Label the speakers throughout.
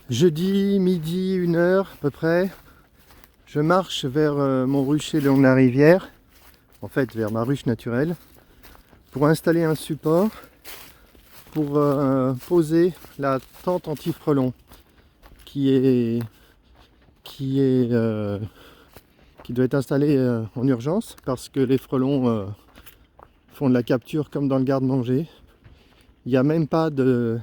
Speaker 1: Jeudi, midi, 1 heure à peu près, je marche vers mon rucher le long de la rivière, en fait vers ma ruche naturelle, pour installer un support pour poser la tente anti-frelon qui doit être installée en urgence parce que les frelons font de la capture comme dans le garde-manger. Il n'y a même pas de...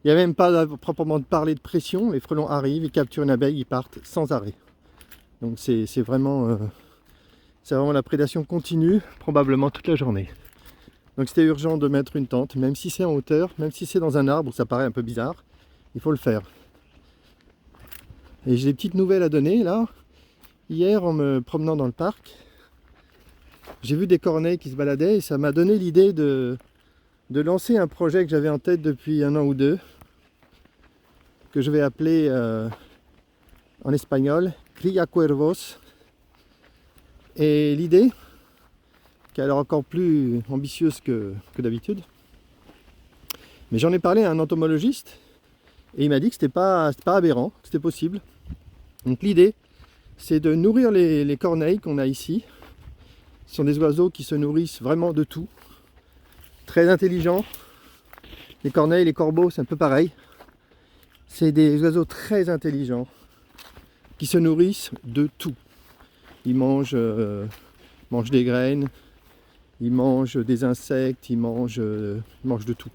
Speaker 1: Il n'y a même pas proprement de parler de pression, les frelons arrivent, ils capturent une abeille, ils partent sans arrêt. Donc c'est vraiment la prédation continue, probablement toute la journée. Donc c'était urgent de mettre une tente, même si c'est en hauteur, même si c'est dans un arbre, ça paraît un peu bizarre, il faut le faire. Et j'ai des petites nouvelles à donner là. Hier, en me promenant dans le parc, j'ai vu des corneilles qui se baladaient et ça m'a donné l'idée de lancer un projet que j'avais en tête depuis 1 an ou 2, que je vais appeler en espagnol Cría Cuervos. Et l'idée, qui a l'air encore plus ambitieuse que d'habitude, mais j'en ai parlé à un entomologiste et il m'a dit que c'était pas aberrant, que c'était possible. Donc l'idée, c'est de nourrir les corneilles qu'on a ici. Ce sont des oiseaux qui se nourrissent vraiment de tout, très intelligents. Les corneilles, les corbeaux, c'est un peu pareil. C'est des oiseaux très intelligents qui se nourrissent de tout. Ils mangent des graines, ils mangent des insectes, ils mangent de tout.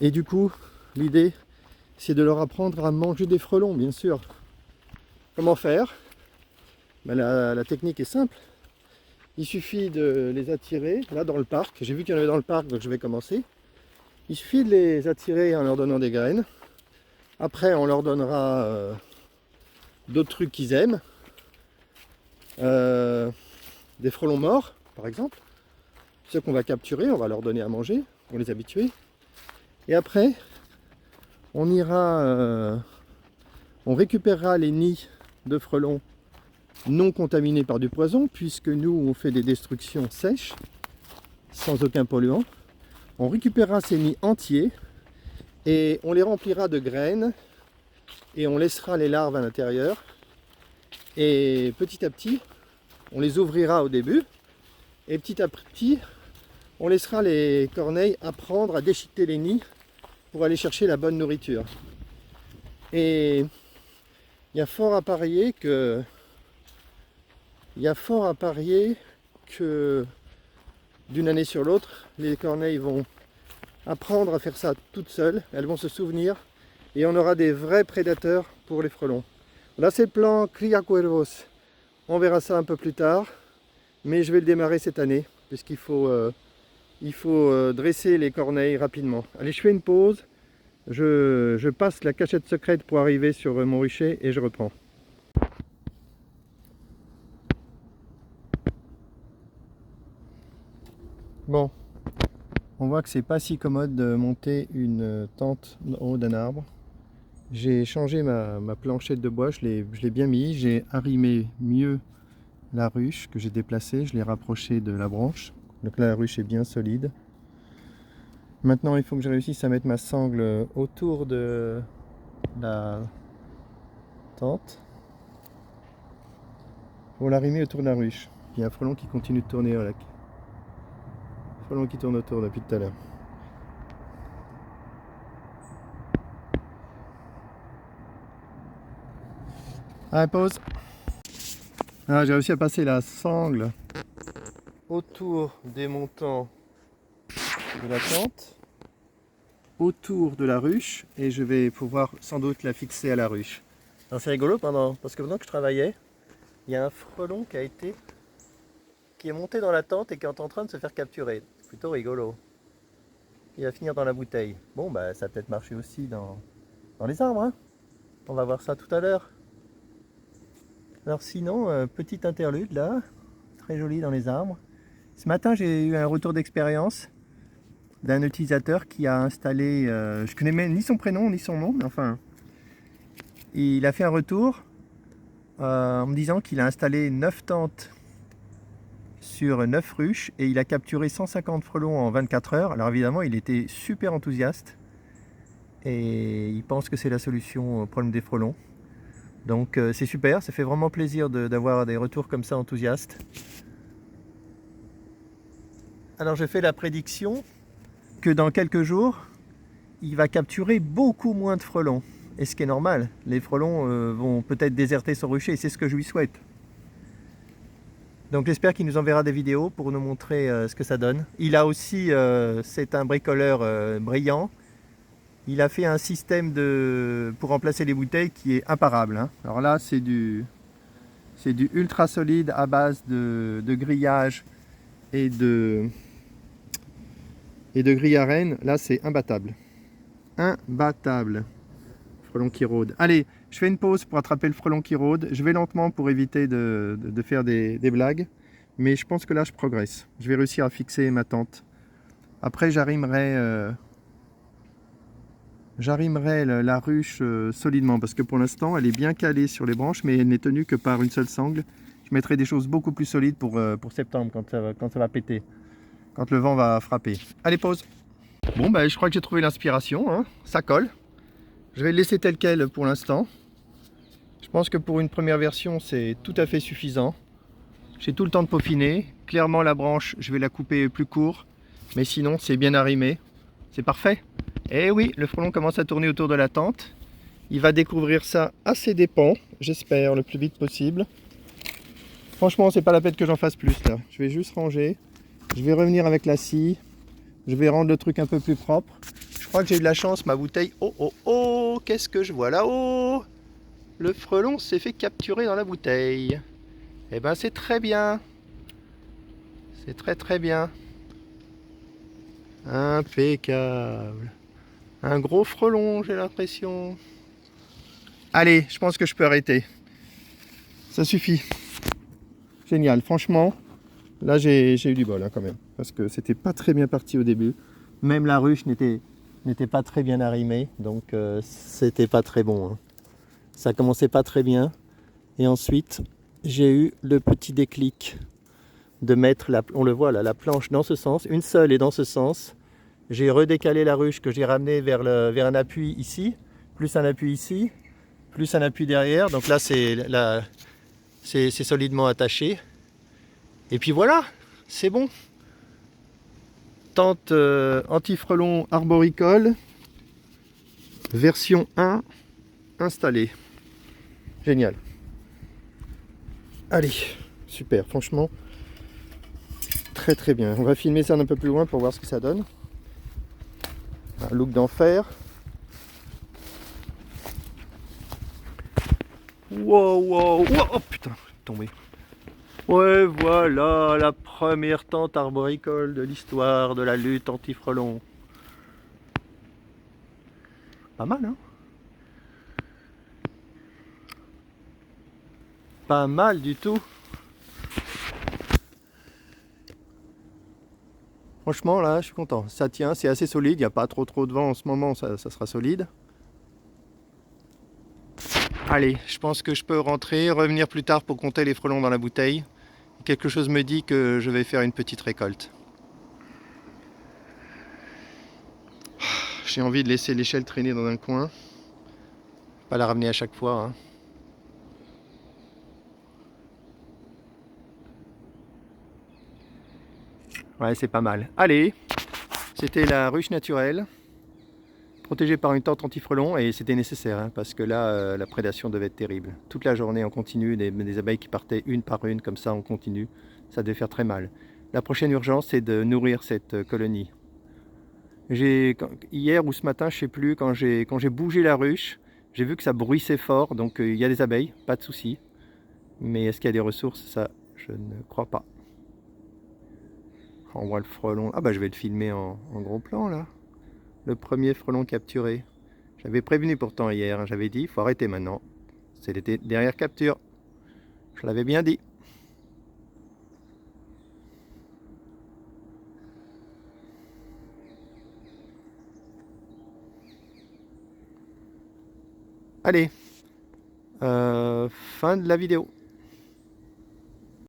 Speaker 1: Et du coup, l'idée, c'est de leur apprendre à manger des frelons, bien sûr. Comment faire? Ben, la technique est simple. Il suffit de les attirer, là dans le parc. J'ai vu qu'il y en avait dans le parc, donc je vais commencer. Il suffit de les attirer en leur donnant des graines. Après, on leur donnera d'autres trucs qu'ils aiment. Des frelons morts, par exemple. Ceux qu'on va capturer, on va leur donner à manger, pour les habituer. Et après, on récupérera les nids de frelons non contaminés par du poison, puisque nous, on fait des destructions sèches, sans aucun polluant. On récupérera ces nids entiers et on les remplira de graines et on laissera les larves à l'intérieur. Et petit à petit, on les ouvrira au début et petit à petit, on laissera les corneilles apprendre à déchiqueter les nids pour aller chercher la bonne nourriture. Et il y a fort à parier que d'une année sur l'autre, les corneilles vont apprendre à faire ça toutes seules, elles vont se souvenir et on aura des vrais prédateurs pour les frelons. Là c'est le plan Cría Cuervos. On verra ça un peu plus tard, mais je vais le démarrer cette année puisqu'il faut dresser les corneilles rapidement. Allez, je fais une pause, je passe la cachette secrète pour arriver sur mon rucher et je reprends. Bon, on voit que c'est pas si commode de monter une tente en haut d'un arbre. J'ai changé ma planchette de bois, je l'ai bien mis, j'ai arrimé mieux la ruche que j'ai déplacée, je l'ai rapprochée de la branche. Donc là la ruche est bien solide. Maintenant il faut que je réussisse à mettre ma sangle autour de la tente pour l'arrimer autour de la ruche. Il y a un frelon qui continue de tourner au lac. Frelon qui tourne autour depuis tout à l'heure. Allez, pause. Ah, j'ai réussi à passer la sangle autour des montants de la tente, autour de la ruche, et je vais pouvoir sans doute la fixer à la ruche. Alors c'est rigolo parce que pendant que je travaillais, il y a un frelon qui est monté dans la tente et qui est en train de se faire capturer. C'est plutôt rigolo. Il va finir dans la bouteille. Bon, bah ça a peut-être marché aussi dans les arbres, hein. On va voir ça tout à l'heure. Alors sinon, petite interlude là, très jolie dans les arbres. Ce matin j'ai eu un retour d'expérience d'un utilisateur qui a installé, je connais même ni son prénom ni son nom, mais enfin, il a fait un retour en me disant qu'il a installé 9 tentes sur 9 ruches et il a capturé 150 frelons en 24 heures. Alors évidemment il était super enthousiaste et ils pensent que c'est la solution au problème des frelons. Donc c'est super, ça fait vraiment plaisir d'avoir des retours comme ça enthousiastes. Alors je fais la prédiction que dans quelques jours, il va capturer beaucoup moins de frelons. Et ce qui est normal, les frelons vont peut-être déserter son rucher, et c'est ce que je lui souhaite. Donc j'espère qu'il nous enverra des vidéos pour nous montrer ce que ça donne. Il a aussi, c'est un bricoleur brillant, il a fait un système pour remplacer les bouteilles qui est imparable. Hein. Alors là, c'est du ultra solide à base de grillage et de grille à rennes. Là, c'est imbattable. Imbattable. Frelon qui rôde. Allez, je fais une pause pour attraper le frelon qui rôde. Je vais lentement pour éviter de faire des blagues. Mais je pense que là, je progresse. Je vais réussir à fixer ma tente. Après, j'arrimerai la ruche solidement. Parce que pour l'instant, elle est bien calée sur les branches. Mais elle n'est tenue que par une seule sangle. Je mettrai des choses beaucoup plus solides pour septembre, quand ça va péter. Quand le vent va frapper. Allez, pause. Bon, ben, je crois que j'ai trouvé l'inspiration. Hein. Ça colle. Je vais le laisser tel quel pour l'instant. Je pense que pour une première version, c'est tout à fait suffisant. J'ai tout le temps de peaufiner. Clairement, la branche, je vais la couper plus court. Mais sinon, c'est bien arrimé. C'est parfait. Et oui, le frelon commence à tourner autour de la tente. Il va découvrir ça à ses dépens, j'espère, le plus vite possible. Franchement, c'est pas la peine que j'en fasse plus là. Je vais juste ranger. Je vais revenir avec la scie. Je vais rendre le truc un peu plus propre. Je crois que j'ai eu de la chance, ma bouteille. Oh oh oh, qu'est-ce que je vois là-haut? Le frelon s'est fait capturer dans la bouteille. Eh ben c'est très bien. C'est très très bien. Impeccable. Un gros frelon, j'ai l'impression. Allez, je pense que je peux arrêter. Ça suffit. Génial, franchement. Là j'ai eu du bol hein, quand même. Parce que c'était pas très bien parti au début. Même la ruche n'était pas très bien arrimée. Donc c'était pas très bon. Hein. Ça commençait pas très bien. Et ensuite, j'ai eu le petit déclic de mettre, on le voit là, la planche dans ce sens. Une seule est dans ce sens. J'ai redécalé la ruche que j'ai ramenée vers un appui ici. Plus un appui ici. Plus un appui derrière. Donc là, c'est solidement attaché. Et puis voilà, c'est bon. Tente anti-frelon arboricole. Version 1 installée. Génial. Allez, super, franchement, très très bien. On va filmer ça un peu plus loin pour voir ce que ça donne. Un look d'enfer. Wow, wow, wow, oh putain, tombé. Ouais, voilà la première tente arboricole de l'histoire de la lutte anti-frelon. Pas mal, hein? Pas mal du tout. Franchement, là, je suis content. Ça tient, c'est assez solide. Il n'y a pas trop de vent en ce moment, ça sera solide. Allez, je pense que je peux rentrer, revenir plus tard pour compter les frelons dans la bouteille. Quelque chose me dit que je vais faire une petite récolte. J'ai envie de laisser l'échelle traîner dans un coin. Pas la ramener à chaque fois. Hein. Ouais, c'est pas mal. Allez, c'était la ruche naturelle, protégée par une tente anti-frelon, et c'était nécessaire, hein, parce que là, la prédation devait être terrible. Toute la journée en continu, des abeilles qui partaient une par une, comme ça, en continu, ça devait faire très mal. La prochaine urgence, c'est de nourrir cette colonie. Hier ou ce matin, je sais plus, quand j'ai bougé la ruche, j'ai vu que ça bruissait fort, donc il y a des abeilles, pas de souci. Mais est-ce qu'il y a des ressources? Ça, je ne crois pas. On voit le frelon. Ah bah je vais le filmer en gros plan là. Le premier frelon capturé. J'avais prévenu pourtant hier, hein, j'avais dit il faut arrêter maintenant. C'était derrière capture. Je l'avais bien dit. Allez, fin de la vidéo.